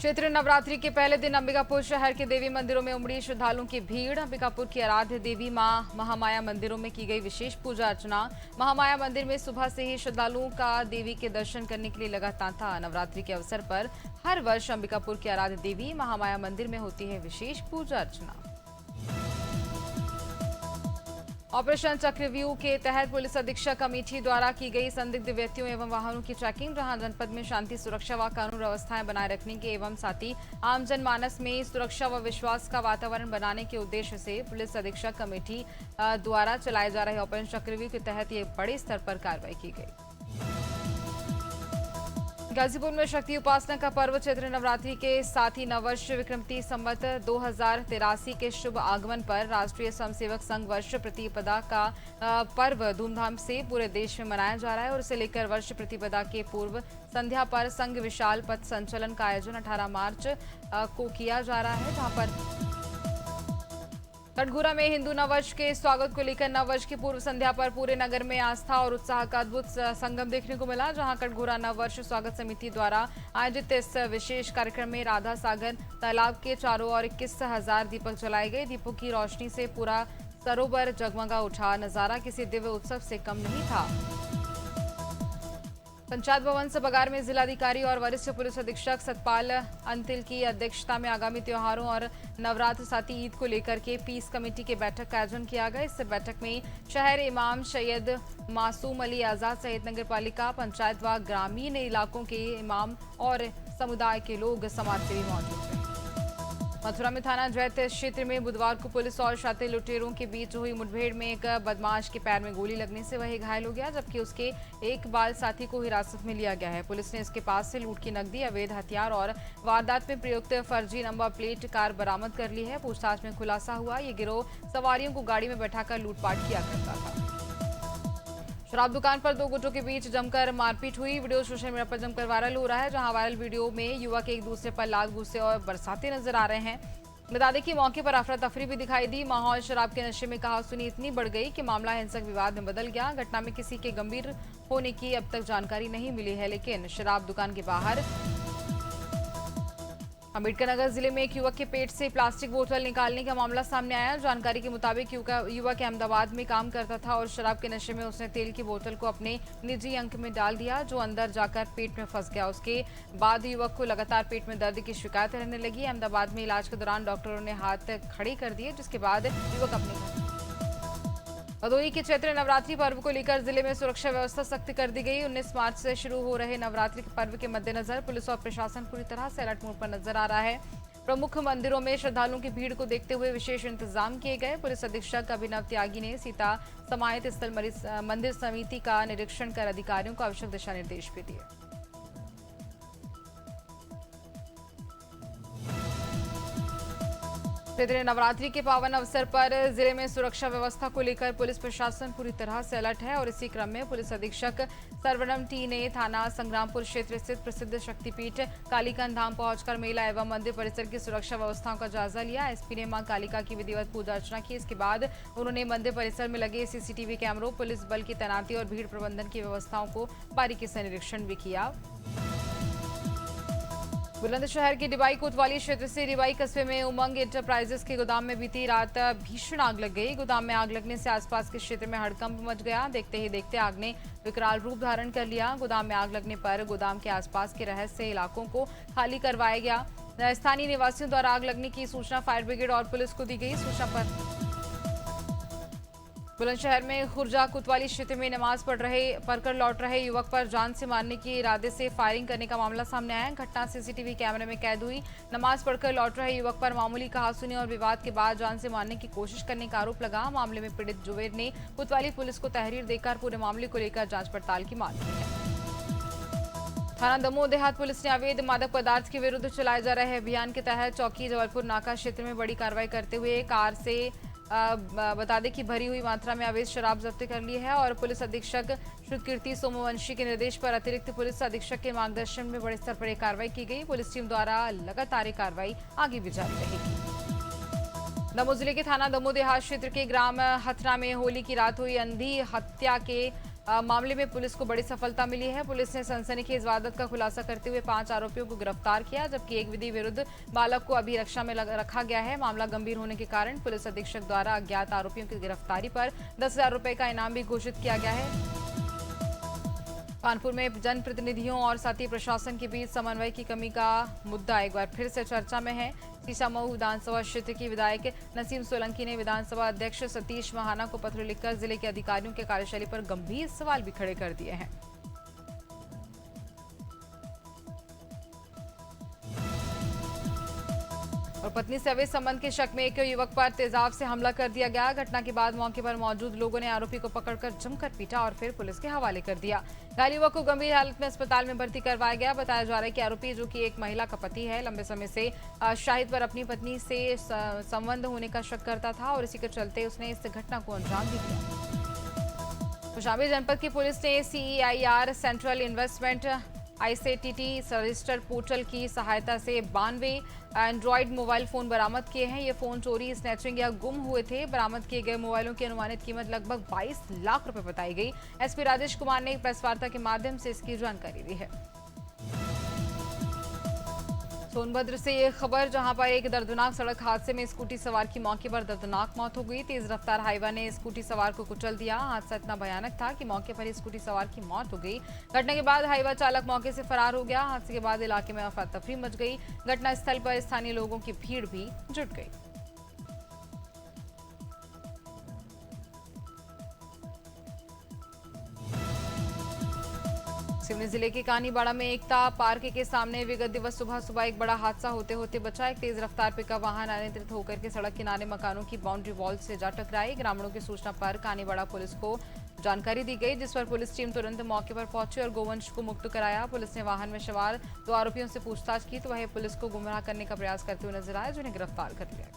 चैत्र नवरात्रि के पहले दिन अंबिकापुर शहर के देवी मंदिरों में उमड़ी श्रद्धालुओं की भीड़। अंबिकापुर की आराध्य देवी मां महामाया मंदिरों में की गई विशेष पूजा अर्चना। महामाया मंदिर में सुबह से ही श्रद्धालुओं का देवी के दर्शन करने के लिए लगा तांता। नवरात्रि के अवसर पर हर वर्ष अंबिकापुर की आराध्य देवी महामाया मंदिर में होती है विशेष पूजा अर्चना। ऑपरेशन चक्रव्यूह के तहत पुलिस अधीक्षक अमेठी द्वारा की गई संदिग्ध व्यक्तियों एवं वाहनों की चेकिंग, जहां जनपद में शांति सुरक्षा व कानून व्यवस्थाएं बनाए रखने के एवं साथ ही आम जनमानस में सुरक्षा व विश्वास का वातावरण बनाने के उद्देश्य से पुलिस अधीक्षक अमेठी द्वारा चलाए जा रहे ऑपरेशन चक्रव्यूह के तहत ये बड़े स्तर पर कार्रवाई की गई। गाजीपुर में शक्ति उपासना का पर्व चैत्र नवरात्रि के साथ ही नववर्ष विक्रमती संवत 2083 के शुभ आगमन पर राष्ट्रीय स्वयंसेवक संघ वर्ष प्रतिपदा का पर्व धूमधाम से पूरे देश में मनाया जा रहा है और इसे लेकर वर्ष प्रतिपदा के पूर्व संध्या पर संघ विशाल पथ संचलन का आयोजन 18 मार्च को किया जा रहा है, जहां पर कटघोरा में हिंदू नववर्ष के स्वागत को लेकर नववर्ष की पूर्व संध्या पर पूरे नगर में आस्था और उत्साह का अद्भुत संगम देखने को मिला, जहां कटघोरा नववर्ष स्वागत समिति द्वारा आयोजित इस विशेष कार्यक्रम में राधा सागर तालाब के चारों ओर 21,000 दीपक जलाए गए। दीपों की रोशनी से पूरा सरोवर जगमगा उठा। नजारा किसी दिव्य उत्सव से कम नहीं था। पंचायत भवन सभागार में जिलाधिकारी और वरिष्ठ पुलिस अधीक्षक सतपाल अंतिल की अध्यक्षता में आगामी त्योहारों और नवरात्र साथ ही ईद को लेकर के पीस कमेटी की बैठक का आयोजन किया गया। इस बैठक में शहर इमाम सैयद मासूम अली आजाद सहित नगर पालिका, पंचायत व ग्रामीण इलाकों के इमाम और समुदाय के लोग, समाजसेवी मौजूद थे। मथुरा में थाना जैत क्षेत्र में बुधवार को पुलिस और शातिर लुटेरों के बीच हुई मुठभेड़ में एक बदमाश के पैर में गोली लगने से वह घायल हो गया, जबकि उसके एक बाल साथी को हिरासत में लिया गया है। पुलिस ने इसके पास से लूट की नकदी, अवैध हथियार और वारदात में प्रयुक्त फर्जी नंबर प्लेट कार बरामद कर ली है। पूछताछ में खुलासा हुआ ये गिरोह सवारियों को गाड़ी में बैठाकर लूटपाट किया करता था। शराब दुकान पर दो गुटों के बीच जमकर मारपीट हुई। वीडियो सोशल मीडिया पर जमकर वायरल हो रहा है, जहां वायरल वीडियो में युवक एक दूसरे पर लाल गुस्से और बरसाते नजर आ रहे हैं। बता दें कि मौके पर अफरा तफरी भी दिखाई दी। माहौल शराब के नशे में कहासुनी इतनी बढ़ गई कि मामला हिंसक विवाद में बदल गया। घटना में किसी के गंभीर होने की अब तक जानकारी नहीं मिली है, लेकिन शराब दुकान के बाहर अम्बेडकर नगर जिले में एक युवक के पेट से प्लास्टिक बोतल निकालने का मामला सामने आया। जानकारी के मुताबिक युवक अहमदाबाद में काम करता था और शराब के नशे में उसने तेल की बोतल को अपने निजी अंक में डाल दिया, जो अंदर जाकर पेट में फंस गया। उसके बाद युवक को लगातार पेट में दर्द की शिकायत रहने लगी। अहमदाबाद में इलाज के दौरान डॉक्टरों ने हाथ खड़े कर दिए, जिसके बाद युवक अपने भदोही के चैत्र नवरात्रि पर्व को लेकर जिले में सुरक्षा व्यवस्था सख्त कर दी गई। 19 मार्च से शुरू हो रहे नवरात्रि के पर्व के मद्देनजर पुलिस और प्रशासन पूरी तरह से अलर्ट मोड पर नजर आ रहा है। प्रमुख मंदिरों में श्रद्धालुओं की भीड़ को देखते हुए विशेष इंतजाम किए गए। पुलिस अधीक्षक अभिनव त्यागी ने सीता समाहित स्थल मंदिर समिति का निरीक्षण कर अधिकारियों को आवश्यक दिशा निर्देश भी दिए। चैत्र नवरात्रि के पावन अवसर पर जिले में सुरक्षा व्यवस्था को लेकर पुलिस प्रशासन पूरी तरह से अलर्ट है और इसी क्रम में पुलिस अधीक्षक सर्वनम टी ने थाना संग्रामपुर क्षेत्र स्थित प्रसिद्ध शक्तिपीठ कालिका धाम पहुंचकर मेला एवं मंदिर परिसर की सुरक्षा व्यवस्थाओं का जायजा लिया। एसपी ने मां कालिका की विधिवत पूजा अर्चना की। इसके बाद उन्होंने मंदिर परिसर में लगे सीसीटीवी कैमरों, पुलिस बल की तैनाती और भीड़ प्रबंधन की व्यवस्थाओं को बारीकी से निरीक्षण भी किया। बुलंदशहर के डिबाई कोतवाली क्षेत्र से डिबाई कस्बे में उमंग इंटरप्राइजेस के गोदाम में बीती रात भीषण आग लग गई। गोदाम में आग लगने से आसपास के क्षेत्र में हड़कंप मच गया। देखते ही देखते आग ने विकराल रूप धारण कर लिया। गोदाम में आग लगने पर गोदाम के आसपास के रहस्य इलाकों को खाली करवाया गया। स्थानीय निवासियों द्वारा आग लगने की सूचना फायर ब्रिगेड और पुलिस को दी गई। सूचना पर बुलंदशहर में खुर्जा कोतवाली क्षेत्र में नमाज पढ़कर लौट रहे युवक पर जान से मारने के इरादे से फायरिंग करने का मामला सामने आया। घटना सीसीटीवी कैमरे में कैद हुई। नमाज पढ़कर लौट रहे युवक पर मामूली कहासुनी और विवाद के बाद जान से मारने की कोशिश करने का आरोप लगा। मामले में पीड़ित जुबेर ने कोतवाली पुलिस को तहरीर देकर पूरे मामले को लेकर जांच पड़ताल की मांग की है। थाना दमोह देहात पुलिस ने अवैध मादक पदार्थ के विरुद्ध चलाए जा रहे अभियान के तहत चौकी जबलपुर नाका क्षेत्र में बड़ी कार्रवाई करते हुए कार से बता दें कि भरी हुई मात्रा में अवैध शराब जब्त कर ली है और पुलिस अधीक्षक श्रुतकीर्ति सोमवंशी के निर्देश पर अतिरिक्त पुलिस अधीक्षक के मार्गदर्शन में बड़े स्तर पर यह कार्रवाई की गई। पुलिस टीम द्वारा लगातार कार्रवाई आगे भी जारी रहेगी। दमोह जिले के थाना दमोह देहात क्षेत्र के ग्राम हथरा में होली की रात हुई अंधी हत्या के मामले में पुलिस को बड़ी सफलता मिली है। पुलिस ने सनसनीखेज वारदात का खुलासा करते हुए 5 आरोपियों को गिरफ्तार किया, जबकि एक विधि विरुद्ध बालक को अभिरक्षा में रखा गया है। मामला गंभीर होने के कारण पुलिस अधीक्षक द्वारा अज्ञात आरोपियों की गिरफ्तारी पर 10,000 रुपए का इनाम भी घोषित किया गया है। कानपुर में जनप्रतिनिधियों और साथ ही प्रशासन के बीच समन्वय की कमी का मुद्दा एक बार फिर से चर्चा में है। सीशामऊ विधानसभा क्षेत्र की विधायक नसीम सोलंकी ने विधानसभा अध्यक्ष सतीश महाना को पत्र लिखकर जिले के अधिकारियों के कार्यशैली पर गंभीर सवाल भी खड़े कर दिए हैं। और पत्नी से अवैध संबंध के शक में एक युवक पर तेजाब से हमला कर दिया गया। घटना के बाद मौके पर मौजूद लोगों ने आरोपी को पकड़कर जमकर पीटा और फिर पुलिस के हवाले कर दिया। घायल युवक को गंभीर हालत में अस्पताल में भर्ती करवाया गया। बताया जा रहा है कि आरोपी, जो कि एक महिला का पति है, लंबे समय से शाहिद पर अपनी पत्नी से संबंध होने का शक करता था और इसी के चलते उसने इस घटना को अंजाम भी दिया। कौशाम्बी जनपद की पुलिस ने CEIR central investment ICTT registered portal की सहायता से 92 एंड्रॉयड मोबाइल फोन बरामद किए हैं। ये फोन चोरी, स्नैचिंग या गुम हुए थे। बरामद किए गए मोबाइलों की अनुमानित कीमत लगभग 22 लाख रुपए बताई गई। SP राजेश कुमार ने एक प्रेस वार्ता के माध्यम से इसकी जानकारी दी है। सोनभद्र से ये खबर, जहां पर एक दर्दनाक सड़क हादसे में स्कूटी सवार की मौके पर दर्दनाक मौत हो गई। तेज रफ्तार हाईवा ने स्कूटी सवार को कुचल दिया। हादसा इतना भयानक था कि मौके पर ही स्कूटी सवार की मौत हो गई। घटना के बाद हाईवा चालक मौके से फरार हो गया। हादसे के बाद इलाके में अफरा तफरी मच गई। घटनास्थल पर स्थानीय लोगों की भीड़ भी जुट गई। सिवनी जिले के कानीबाड़ा में एकता पार्क के सामने विगत दिवस सुबह एक बड़ा हादसा होते होते बचा। एक तेज रफ्तार पिकअप वाहन अनियंत्रित होकर के सड़क किनारे मकानों की बाउंड्री वॉल से जा टकराई। ग्रामीणों की सूचना पर कानीबाड़ा पुलिस को जानकारी दी गई, जिस पर पुलिस टीम तुरंत मौके पर पहुंची और गोवंश को मुक्त कराया। पुलिस ने वाहन में सवार 2 आरोपियों से पूछताछ की तो वह पुलिस को गुमराह करने का प्रयास करते हुए नजर आए, जिन्हें गिरफ्तार कर लिया।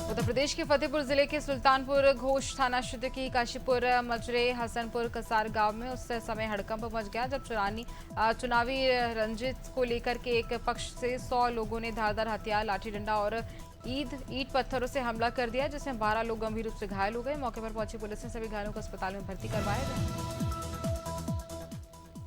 उत्तर प्रदेश के फतेहपुर जिले के सुल्तानपुर घोष थाना क्षेत्र की काशीपुर मजरे हसनपुर कसार गांव में उस समय हड़कंप मच गया, जब चुनावी रंजित को लेकर के एक पक्ष से 100 लोगों ने धारदार हथियार, लाठी डंडा और ईंट पत्थरों से हमला कर दिया, जिसमें 12 लोग गंभीर रूप से घायल हो गए। मौके पर पहुंची पुलिस ने सभी घायलों को अस्पताल में भर्ती करवाया।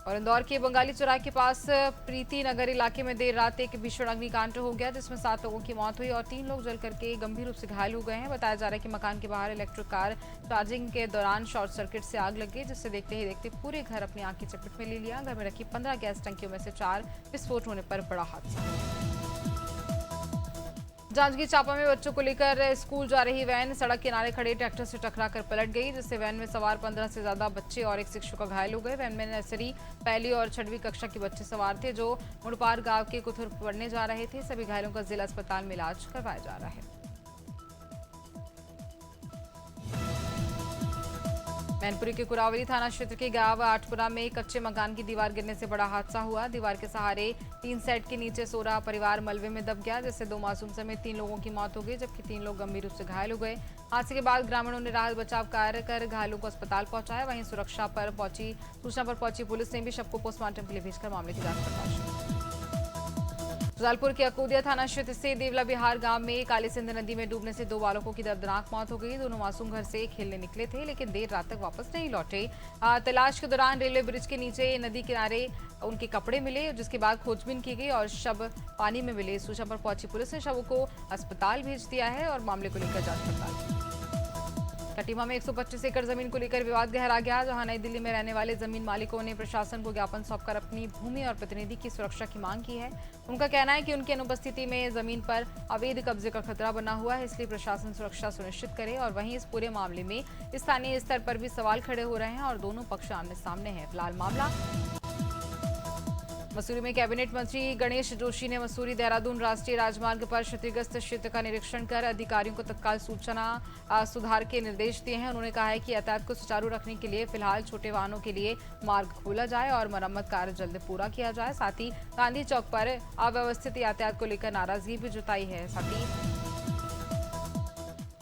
और इंदौर के बंगाली चौराहे के पास प्रीति नगर इलाके में देर रात एक भीषण अग्निकांड हो गया, जिसमें 7 लोगों की मौत हुई और 3 लोग जल करके गंभीर रूप से घायल हो गए हैं। बताया जा रहा है कि मकान के बाहर इलेक्ट्रिक कार चार्जिंग के दौरान शॉर्ट सर्किट से आग लग गई, जिससे देखते ही देखते पूरे घर अपनी आग की चपेट में ले लिया। घर में रखी 15 गैस टंकियों में से 4 विस्फोट होने पर बड़ा हादसा। जांजगीर चांपा में बच्चों को लेकर स्कूल जा रही वैन सड़क किनारे खड़े ट्रैक्टर से टकराकर पलट गई, जिससे वैन में सवार 15 से ज्यादा बच्चे और एक शिक्षक घायल हो गए। वैन में नर्सरी, पहली और 6वीं कक्षा के बच्चे सवार थे, जो मुड़पार गांव के कुथुर पढ़ने जा रहे थे। सभी घायलों का जिला अस्पताल में इलाज करवाया जा रहा है। मैनपुरी के कुरावली थाना क्षेत्र के गांव आठपुरा में कच्चे मकान की दीवार गिरने से बड़ा हादसा हुआ। दीवार के सहारे 3 सेट के नीचे सो रहा परिवार मलबे में दब गया, जिससे 2 मासूम समेत 3 लोगों की मौत हो गई, जबकि 3 लोग गंभीर रूप से घायल हो गए। हादसे के बाद ग्रामीणों ने राहत बचाव कार्य कर घायलों को अस्पताल पहुंचाया। वहीं सूचना पर पहुंची पुलिस ने भी शव को पोस्टमार्टम के लिए भेजकर मामले की जांच पड़ताल शुरू। जलालपुर के अकोदिया थाना क्षेत्र से देवला बिहार गांव में काली सिंध नदी में डूबने से 2 बालकों की दर्दनाक मौत हो गई। दोनों मासूम घर से खेलने निकले थे, लेकिन देर रात तक वापस नहीं लौटे। तलाश के दौरान रेलवे ब्रिज के नीचे नदी किनारे उनके कपड़े मिले, जिसके बाद खोजबीन की गई और शव पानी में मिले। सूचना पर पहुंची पुलिस ने शव को अस्पताल भेज दिया है और मामले को लेकर जांच पड़ताल की। कटिमा में 125 एकड़ जमीन को लेकर विवाद गहरा गया, जहां नई दिल्ली में रहने वाले जमीन मालिकों ने प्रशासन को ज्ञापन सौंपकर अपनी भूमि और प्रतिनिधि की सुरक्षा की मांग की है। उनका कहना है कि उनकी अनुपस्थिति में जमीन पर अवैध कब्जे का खतरा बना हुआ है, इसलिए प्रशासन सुरक्षा सुनिश्चित करे। और वहीं इस पूरे मामले में स्थानीय स्तर पर भी सवाल खड़े हो रहे हैं और दोनों पक्ष आमने सामने हैं। फिलहाल मामला मसूरी में कैबिनेट मंत्री गणेश जोशी ने मसूरी देहरादून राष्ट्रीय राजमार्ग पर क्षतिग्रस्त क्षेत्र का निरीक्षण कर अधिकारियों को तत्काल सूचना सुधार के निर्देश दिए हैं। उन्होंने कहा है कि यातायात को सुचारू रखने के लिए फिलहाल छोटे वाहनों के लिए मार्ग खोला जाए और मरम्मत कार्य जल्द पूरा किया जाए। साथ ही गांधी चौक पर अव्यवस्थित यातायात को लेकर नाराजगी भी जताई है। साथ ही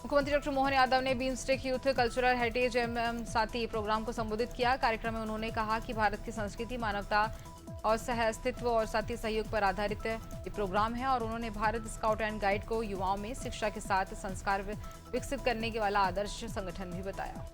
मुख्यमंत्री डॉक्टर मोहन यादव ने बीमस्टेक यूथ कल्चरल हेरिटेज एवं साथी प्रोग्राम को संबोधित किया। कार्यक्रम में उन्होंने कहा कि भारत की संस्कृति, मानवता, और सह-अस्तित्व और साथी सहयोग पर आधारित ये प्रोग्राम है और उन्होंने भारत स्काउट एंड गाइड को युवाओं में शिक्षा के साथ संस्कार विकसित करने के वाला आदर्श संगठन भी बताया।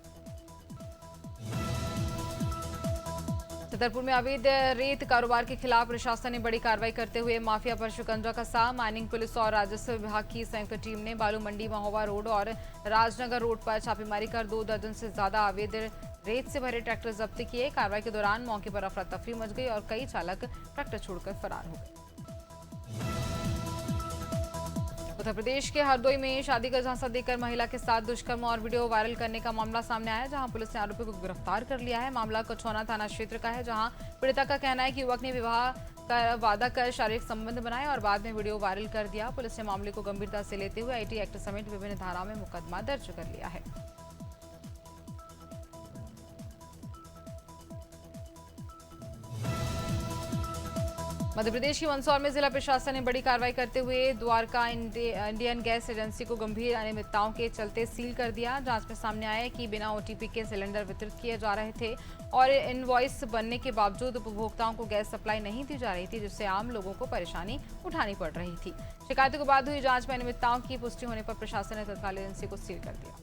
छतरपुर में अवैध रेत कारोबार के खिलाफ प्रशासन ने बड़ी कार्रवाई करते हुए माफिया पर शिकंजा कसा। माइनिंग पुलिस और राजस्व विभाग की संयुक्त टीम ने बालू मंडी, महोबा रोड और राजनगर रोड पर छापेमारी कर 2 दर्जन से ज्यादा अवैध रेत से भरे ट्रैक्टर जब्त किए। कार्रवाई के दौरान मौके पर अफरा तफरी मच गई और कई चालक ट्रैक्टर छोड़कर फरार हो गए। उत्तर प्रदेश के हरदोई में शादी का झांसा देकर महिला के साथ दुष्कर्म और वीडियो वायरल करने का मामला सामने आया, जहां पुलिस ने आरोपी को गिरफ्तार कर लिया है। मामला कछौना थाना क्षेत्र का है, जहां पीड़िता का कहना है कि युवक ने विवाह का वादा कर शारीरिक संबंध बनाए और बाद में वीडियो वायरल कर दिया। पुलिस ने मामले को गंभीरता से लेते हुए आईटी एक्ट समेत विभिन्न धाराओं में मुकदमा दर्ज कर लिया है। मध्य प्रदेश की मंदसौर में जिला प्रशासन ने बड़ी कार्रवाई करते हुए द्वारका इंडियन गैस एजेंसी को गंभीर अनियमितताओं के चलते सील कर दिया। जांच में सामने आया कि बिना ओटीपी के सिलेंडर वितरित किए जा रहे थे और इनवॉइस बनने के बावजूद उपभोक्ताओं को गैस सप्लाई नहीं दी जा रही थी, जिससे आम लोगों को परेशानी उठानी पड़ रही थी। शिकायतों के बाद हुई जांच में अनियमितताओं की पुष्टि होने पर प्रशासन ने तत्काल एजेंसी को सील कर दिया।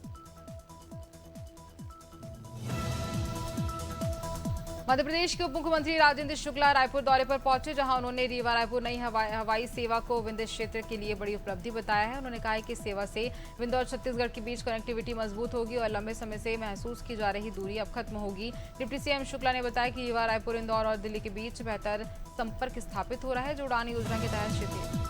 मध्य प्रदेश के उप मुख्यमंत्री राजेंद्र शुक्ला रायपुर दौरे पर पहुंचे, जहां उन्होंने रीवा रायपुर नई हवाई सेवा को विंध्य क्षेत्र के लिए बड़ी उपलब्धि बताया है। उन्होंने कहा है कि इस सेवा से विंध्य और छत्तीसगढ़ के बीच कनेक्टिविटी मजबूत होगी और लंबे समय से महसूस की जा रही दूरी अब खत्म होगी। डिप्टी सीएम शुक्ला ने बताया कि रीवा रायपुर, इंदौर और दिल्ली के बीच बेहतर संपर्क स्थापित हो रहा है, जो उड़ान योजना के तहत क्षेत्रीय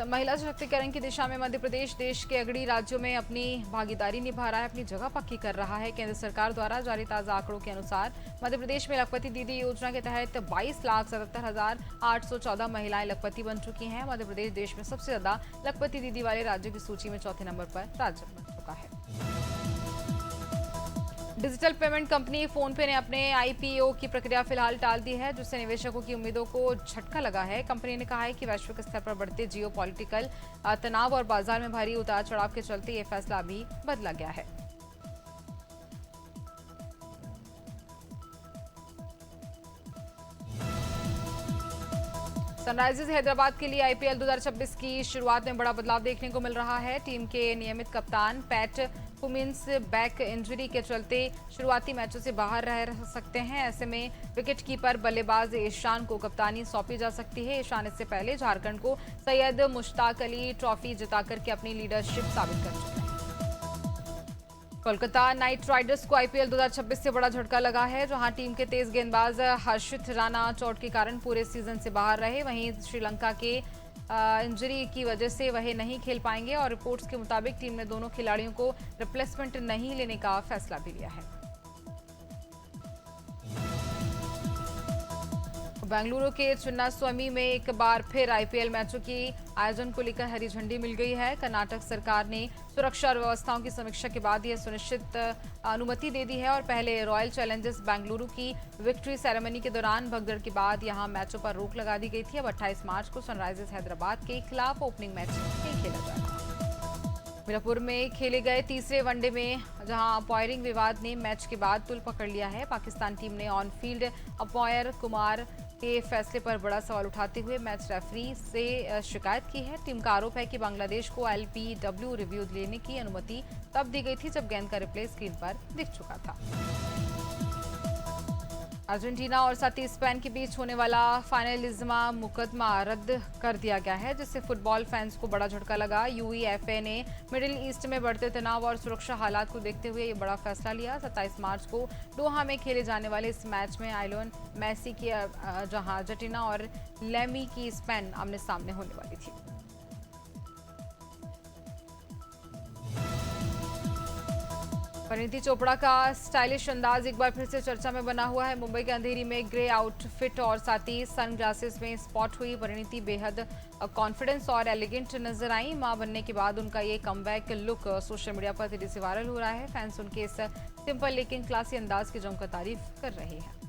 महिला सशक्तिकरण की दिशा में मध्य प्रदेश देश के अग्रणी राज्यों में अपनी भागीदारी निभा रहा है, अपनी जगह पक्की कर रहा है। केंद्र सरकार द्वारा जारी ताजा आंकड़ों के अनुसार मध्य प्रदेश में लखपति दीदी योजना के तहत 22,77,814 महिलाएं लखपति बन चुकी हैं। मध्य प्रदेश देश में सबसे ज्यादा लखपति दीदी वाले राज्यों की सूची में चौथे नंबर पर राज्य बन चुका है। डिजिटल पेमेंट कंपनी फोनपे ने अपने आईपीओ की प्रक्रिया फिलहाल टाल दी है, जिससे निवेशकों की उम्मीदों को झटका लगा है। कंपनी ने कहा है कि वैश्विक स्तर पर बढ़ते जियोपॉलिटिकल तनाव और बाजार में भारी उतार चढ़ाव के चलते ये फैसला अभी बदला गया है। सनराइजर्स हैदराबाद के लिए आईपीएल 2026 की शुरुआत में बड़ा बदलाव देखने को मिल रहा है। टीम के नियमित कप्तान पैट कुमिंस बैक इंजरी के चलते शुरुआती मैचों से बाहर रह सकते हैं। ऐसे में विकेटकीपर बल्लेबाज ईशान को कप्तानी सौंपी जा सकती है। ईशान इससे पहले झारखंड को सैयद मुश्ताक अली ट्रॉफी जिताकर के अपनी लीडरशिप साबित कर चुके हैं। कोलकाता नाइट राइडर्स को आईपीएल 2026 से बड़ा झटका लगा है, जहां टीम के तेज गेंदबाज हर्षित राणा चोट के कारण पूरे सीजन से बाहर रहे। वहीं श्रीलंका के इंजरी की वजह से वह नहीं खेल पाएंगे और रिपोर्ट्स के मुताबिक टीम ने दोनों खिलाड़ियों को रिप्लेसमेंट नहीं लेने का फैसला भी लिया है। बेंगलुरु के चिन्नास्वामी में एक बार फिर आईपीएल मैचों की आयोजन को लेकर हरी झंडी मिल गई है। कर्नाटक सरकार ने सुरक्षा और व्यवस्थाओं की समीक्षा के बाद यह सुनिश्चित अनुमति दे दी है और पहले रॉयल चैलेंजर्स बेंगलुरु की विक्ट्री सेरेमनी के दौरान भगदड़ के बाद यहां मैचों पर रोक लगा दी गई थी। अब 28 मार्च को सनराइजर्स हैदराबाद के खिलाफ ओपनिंग मैच नहीं खेला जाएगा। मीरापुर में खेले गए तीसरे वनडे में जहां अंपायरिंग विवाद ने मैच के बाद तुल पकड़ लिया है। पाकिस्तान टीम ने ऑन फील्ड अंपायर कुमार के फैसले पर बड़ा सवाल उठाते हुए मैच रेफरी से शिकायत की है। टीम का आरोप है कि बांग्लादेश को एलपीडब्ल्यू रिव्यू लेने की अनुमति तब दी गई थी जब गेंद का रिप्ले स्क्रीन पर दिख चुका था। अर्जेंटीना और साथी स्पेन के बीच होने वाला फाइनलिज्मा मुकदमा रद्द कर दिया गया है, जिससे फुटबॉल फैंस को बड़ा झटका लगा। यूईएफए ने मिडिल ईस्ट में बढ़ते तनाव और सुरक्षा हालात को देखते हुए ये बड़ा फैसला लिया। 27 मार्च को दोहा में खेले जाने वाले इस मैच में आइलोन मेसी की जहां अर्जेंटीना और लेमी की स्पेन आमने सामने होने वाली थी। परिणीति चोपड़ा का स्टाइलिश अंदाज एक बार फिर से चर्चा में बना हुआ है। मुंबई के अंधेरी में ग्रे आउटफिट और साथ ही सनग्लासेस में स्पॉट हुई परिणीति बेहद कॉन्फिडेंस और एलिगेंट नजर आई। मां बनने के बाद उनका ये कमबैक लुक सोशल मीडिया पर तेजी से वायरल हो रहा है। फैंस उनके इस सिंपल लेकिन क्लासी अंदाज की जमकर तारीफ कर रहे हैं।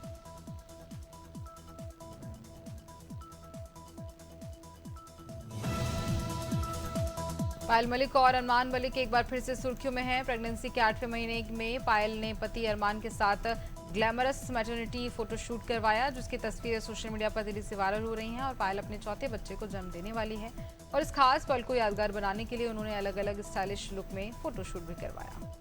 पायल मलिक और अरमान मलिक एक बार फिर से सुर्खियों में हैं। प्रेगनेंसी के 8वें महीने में पायल ने पति अरमान के साथ ग्लैमरस मैटरनिटी फोटोशूट करवाया, जिसकी तस्वीरें सोशल मीडिया पर तेजी से वायरल हो रही हैं। और पायल अपने चौथे बच्चे को जन्म देने वाली है और इस खास पल को यादगार बनाने के लिए उन्होंने अलग अलग स्टाइलिश लुक में फोटोशूट भी करवाया।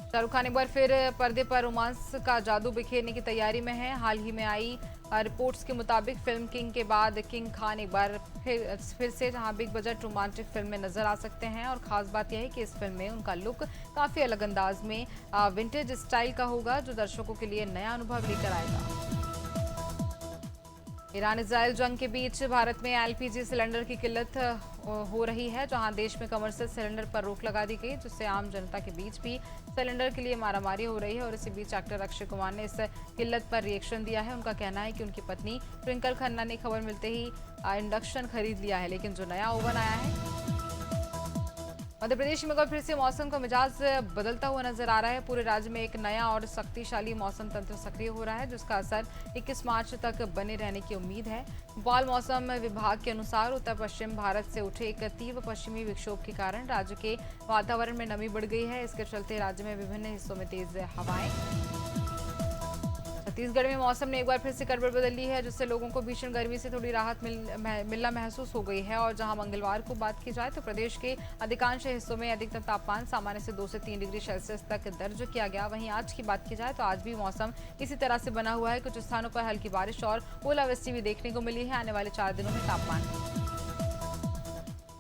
शाहरुख खान एक बार फिर पर्दे पर रोमांस का जादू बिखेरने की तैयारी में है। हाल ही में आई रिपोर्ट्स के मुताबिक फिल्म किंग के बाद किंग खान एक बार फिर से जहां बिग बजट रोमांटिक फिल्म में नजर आ सकते हैं। और खास बात यह है कि इस फिल्म में उनका लुक काफी अलग अंदाज में विंटेज स्टाइल का होगा, जो दर्शकों के लिए नया अनुभव लेकर आएगा। ईरान इजराइल जंग के बीच भारत में एलपीजी सिलेंडर की किल्लत हो रही है, जहां देश में कमर्शियल सिलेंडर पर रोक लगा दी गई, जिससे आम जनता के बीच भी सिलेंडर के लिए मारामारी हो रही है। और इसी बीच एक्टर अक्षय कुमार ने इस किल्लत पर रिएक्शन दिया है। उनका कहना है कि उनकी पत्नी ट्विंकल खन्ना ने खबर मिलते ही इंडक्शन खरीद लिया है, लेकिन जो नया ओवन आया है। मध्य प्रदेश में फिर से मौसम का मिजाज बदलता हुआ नजर आ रहा है। पूरे राज्य में एक नया और शक्तिशाली मौसम तंत्र सक्रिय हो रहा है, जिसका असर 21 मार्च तक बने रहने की उम्मीद है। भोपाल मौसम विभाग के अनुसार उत्तर पश्चिम भारत से उठे एक तीव्र पश्चिमी विक्षोभ के कारण राज्य के वातावरण में नमी बढ़ गई है। इसके चलते राज्य में विभिन्न हिस्सों में तेज हवाएं। छत्तीसगढ़ में मौसम ने एक बार फिर से करवट बदल ली है, जिससे लोगों को भीषण गर्मी से थोड़ी राहत मिलना महसूस हो गई है। और जहां मंगलवार को बात की जाए तो प्रदेश के अधिकांश हिस्सों में अधिकतम तापमान सामान्य से 2 से 3 डिग्री सेल्सियस तक दर्ज किया गया। वहीं आज की बात की जाए तो आज भी मौसम इसी तरह से बना हुआ है। कुछ स्थानों पर हल्की बारिश और ओलावृष्टि भी देखने को मिली है। आने वाले 4 दिनों में तापमान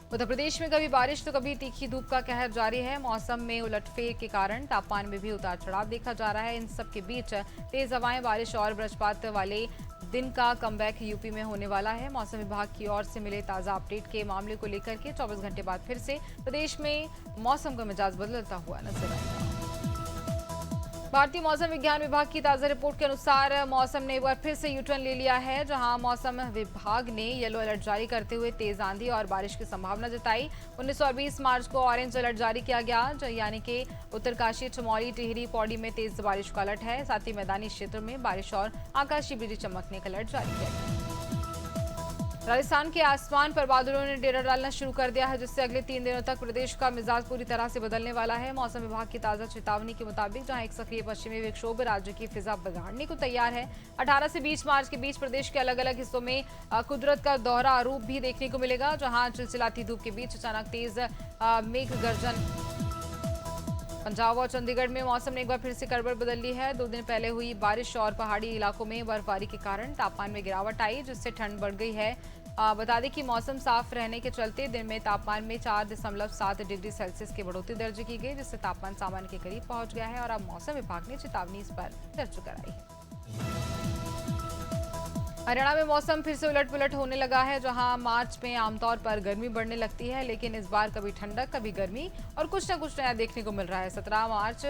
उत्तर प्रदेश में कभी बारिश तो कभी तीखी धूप का कहर जारी है। मौसम में उलटफेर के कारण तापमान में भी उतार चढ़ाव देखा जा रहा है। इन सब के बीच तेज हवाएं, बारिश और वज्रपात वाले दिन का कमबैक यूपी में होने वाला है। मौसम विभाग की ओर से मिले ताजा अपडेट के मामले को लेकर के 24 घंटे बाद फिर से प्रदेश में मौसम का मिजाज बदलता हुआ नजर आएगा। भारतीय मौसम विज्ञान विभाग की ताजा रिपोर्ट के अनुसार मौसम ने एक बार फिर से यूटर्न ले लिया है, जहां मौसम विभाग ने येलो अलर्ट जारी करते हुए तेज आंधी और बारिश की संभावना जताई। 19 और 20 मार्च को ऑरेंज अलर्ट जारी किया गया, यानी कि उत्तरकाशी, चमोली, टिहरी, पौड़ी में तेज बारिश का अलर्ट है। साथ ही मैदानी क्षेत्र में बारिश और आकाशीय बिजली चमकने का अलर्ट जारी किया गया। राजस्थान के आसमान पर बादलों ने डेरा डालना शुरू कर दिया है, जिससे अगले 3 दिनों तक प्रदेश का मिजाज पूरी तरह से बदलने वाला है। मौसम विभाग की ताजा चेतावनी के मुताबिक जहां एक सक्रिय पश्चिमी विक्षोभ राज्य की फिजा बिगाड़ने को तैयार है। 18 से 20 मार्च के बीच प्रदेश के अलग अलग हिस्सों में कुदरत का दोहरा रूप भी देखने को मिलेगा, जहां चिलचिलाती धूप के बीच अचानक तेज मेघ गर्जन। पंजाब और चंडीगढ़ में मौसम ने एक बार फिर से करवट बदल ली है। 2 दिन पहले हुई बारिश और पहाड़ी इलाकों में बर्फबारी के कारण तापमान में गिरावट आई, जिससे ठंड बढ़ गई है। बता दें कि मौसम साफ रहने के चलते दिन में तापमान में 4.7 डिग्री सेल्सियस की बढ़ोतरी दर्ज की गई, जिससे तापमान सामान्य के करीब पहुंच गया है। और अब मौसम विभाग ने चेतावनी इस पर दर्ज कराई है। हरियाणा में मौसम फिर से उलट पुलट होने लगा है, जहां मार्च में आमतौर पर गर्मी बढ़ने लगती है, लेकिन इस बार कभी ठंडक कभी गर्मी और कुछ न कुछ नया देखने को मिल रहा है। 17 मार्च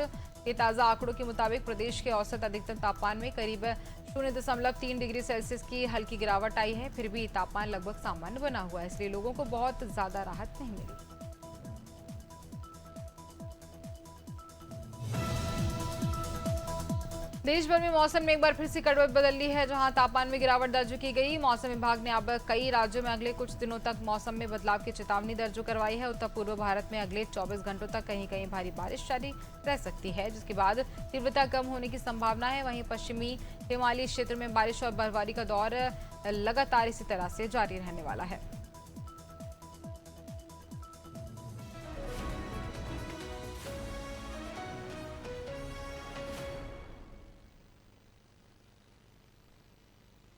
के ताज़ा आंकड़ों के मुताबिक प्रदेश के औसत अधिकतम तापमान में करीब 0.3 डिग्री सेल्सियस की हल्की गिरावट आई है। फिर भी तापमान लगभग सामान्य बना हुआ है, इसलिए लोगों को बहुत ज्यादा राहत नहीं मिली। देश भर में मौसम ने एक बार फिर से करवट बदल ली है, जहां तापमान में गिरावट दर्ज की गई। मौसम विभाग ने अब कई राज्यों में अगले कुछ दिनों तक मौसम में बदलाव की चेतावनी दर्ज करवाई है। उत्तर पूर्व भारत में अगले 24 घंटों तक कहीं कहीं भारी बारिश जारी रह सकती है, जिसके बाद तीव्रता कम होने की संभावना है। वहीं पश्चिमी हिमालयी क्षेत्र में बारिश और बर्फबारी का दौर लगातार इसी तरह से जारी रहने वाला है।